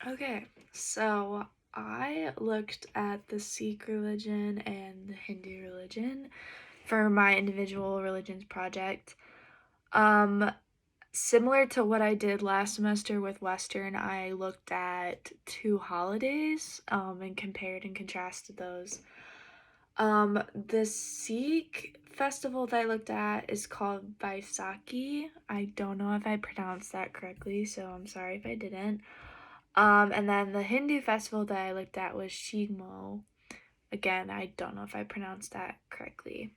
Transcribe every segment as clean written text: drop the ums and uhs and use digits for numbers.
Okay, so I looked at the Sikh religion and the Hindu religion for my individual religions project. Um, Similar to what I did last semester with Western, I looked at two holidays, and compared and contrasted those. The Sikh festival that I looked at is called Vaisakhi. I don't know if I pronounced that correctly, so I'm sorry if I didn't. And then the Hindu festival that I looked at was Shigmo. Again, I don't know if I pronounced that correctly.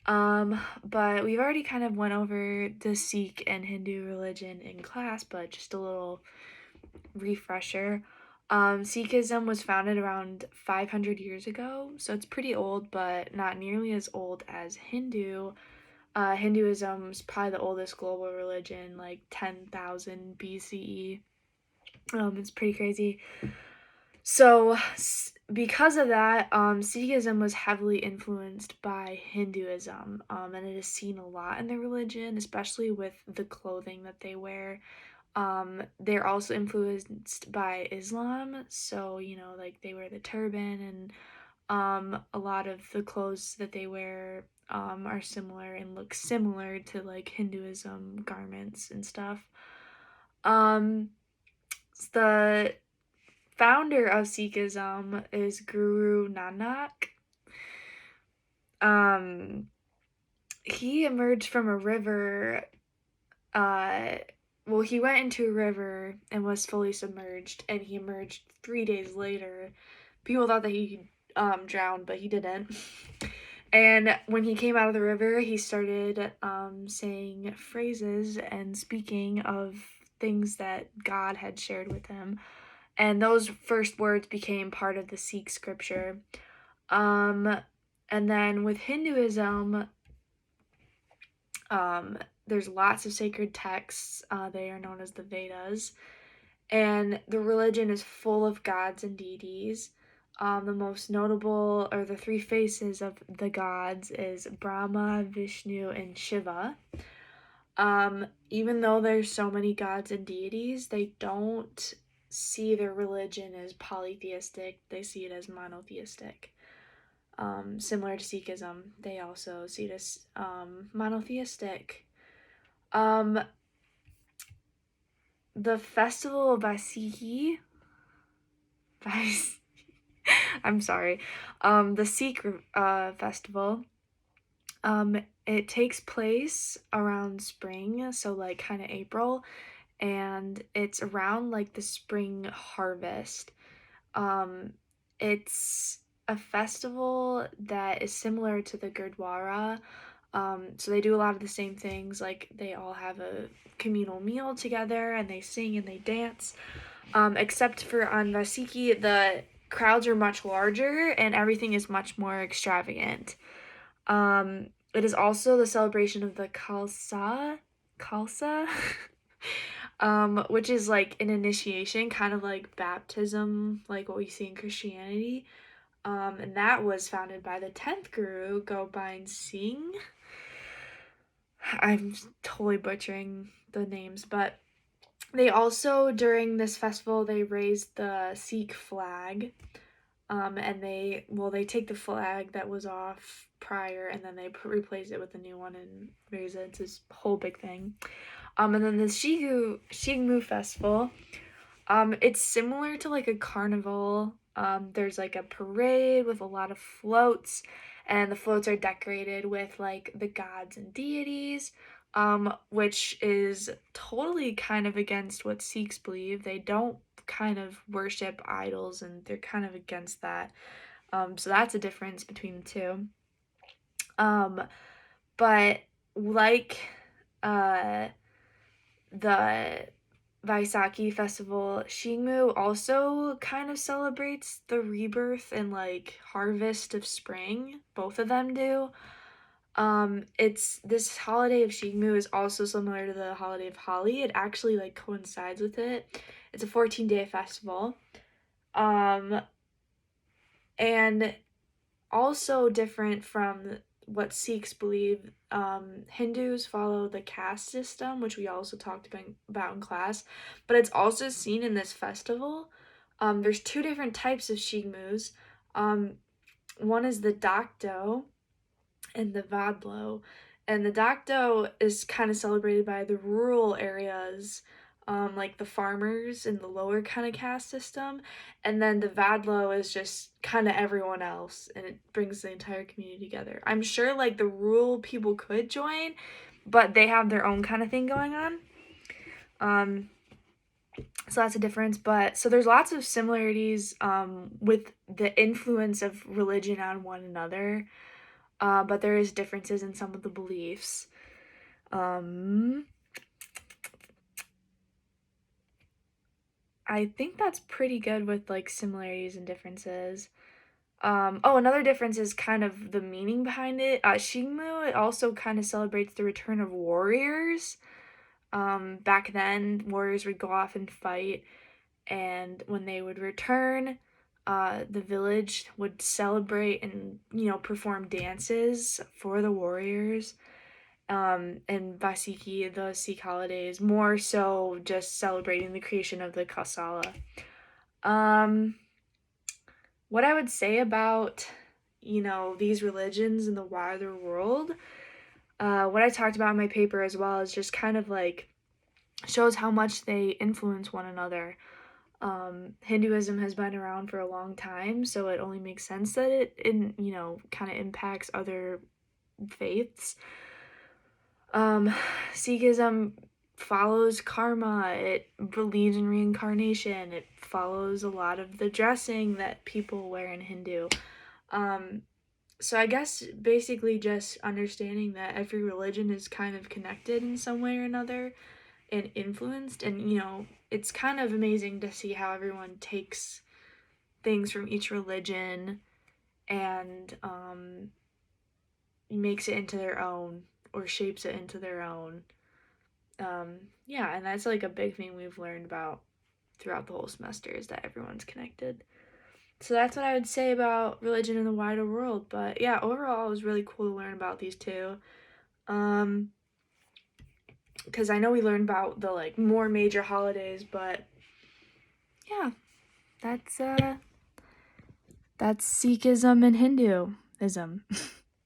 But we've already kind of went over the Sikh and Hindu religion in class, but just a little refresher. Sikhism was founded around 500 years ago, so it's pretty old, but not nearly as old as Hindu. Hinduism is probably the oldest global religion, like 10,000 BCE. It's pretty crazy. So, because of that, Sikhism was heavily influenced by Hinduism, and it is seen a lot in their religion, especially with the clothing that they wear. They're also influenced by Islam, so like they wear the turban, and a lot of the clothes that they wear are similar and look similar to like Hinduism garments and stuff. Um, the founder of Sikhism is Guru Nanak. Um, he emerged from a river. Uh, well, he went into a river and was fully submerged, and he emerged 3 days later. People thought that he drowned, but he didn't. And when he came out of the river, he started saying phrases and speaking of things that God had shared with him. And those first words became part of the Sikh scripture. Um, and then with Hinduism, there's lots of sacred texts. They are known as the Vedas. And the religion is full of gods and deities. The most notable, or the three faces of the gods, is Brahma, Vishnu, and Shiva. Even though there's so many gods and deities, they don't see their religion as polytheistic, they see it as monotheistic. Similar to Sikhism, they also see it as monotheistic. Um, the festival of Vaisakhi, I'm sorry, the Sikh festival, it takes place around spring, so like kind of April, and it's around like the spring harvest. Um, it's a festival that is similar to the Gurdwara. So they do a lot of the same things, like they all have a communal meal together and they sing and they dance. Except for on Vaisakhi, the crowds are much larger and everything is much more extravagant. It is also the celebration of the Khalsa, which is like an initiation, kind of like baptism, like what we see in Christianity. And that was founded by the 10th Guru, Gobind Singh. I'm totally butchering the names, but they also, during this festival, they raised the Sikh flag. And they take the flag that was off prior and then they replace it with a new one and raise it. It's this whole big thing. And then the Shigmu festival, it's similar to like a carnival. There's like a parade with a lot of floats, and the floats are decorated with like the gods and deities, which is totally kind of against what Sikhs believe. They don't kind of worship idols, and they're kind of against that. So that's a difference between the two. Um, but like uh, the Vaisakhi festival, Shingmu also kind of celebrates the rebirth and like harvest of spring. Both of them do. It's this holiday of Shingmu is also similar to the holiday of Holi. It actually like coincides with it. It's a 14-day festival. Um, and also different from what Sikhs believe. Hindus follow the caste system, which we also talked about in class, but it's also seen in this festival. There's two different types of shigmus. Um, One is the Dakdo and the Vadlo. And the Dakdo is kind of celebrated by the rural areas, like the farmers in the lower kind of caste system. And then the Vadlo is just kind of everyone else, and it brings the entire community together. I'm sure like the rural people could join, but they have their own kind of thing going on. So that's a difference. But so there's lots of similarities with the influence of religion on one another, but there is differences in some of the beliefs. I think that's pretty good with like similarities and differences. Another difference is kind of the meaning behind it. Shigmu, it also kind of celebrates the return of warriors. Back then, warriors would go off and fight, and when they would return, the village would celebrate and, perform dances for the warriors. And Vaisakhi, the Sikh holiday, is more so just celebrating the creation of the Kausala. What I would say about, these religions in the wider world, what I talked about in my paper as well is just kind of like shows how much they influence one another. Hinduism has been around for a long time, so it only makes sense that it kind of impacts other faiths. Sikhism follows karma, it believes in reincarnation, it follows a lot of the dressing that people wear in Hindu. So I guess basically just understanding that every religion is kind of connected in some way or another and influenced, and it's kind of amazing to see how everyone takes things from each religion and makes it into their own or shapes it into their own. Yeah, and that's like a big thing we've learned about throughout the whole semester is that everyone's connected. So that's what I would say about religion in the wider world. But yeah, overall it was really cool to learn about these two. Because I know we learned about the like more major holidays, but yeah, that's Sikhism and Hinduism.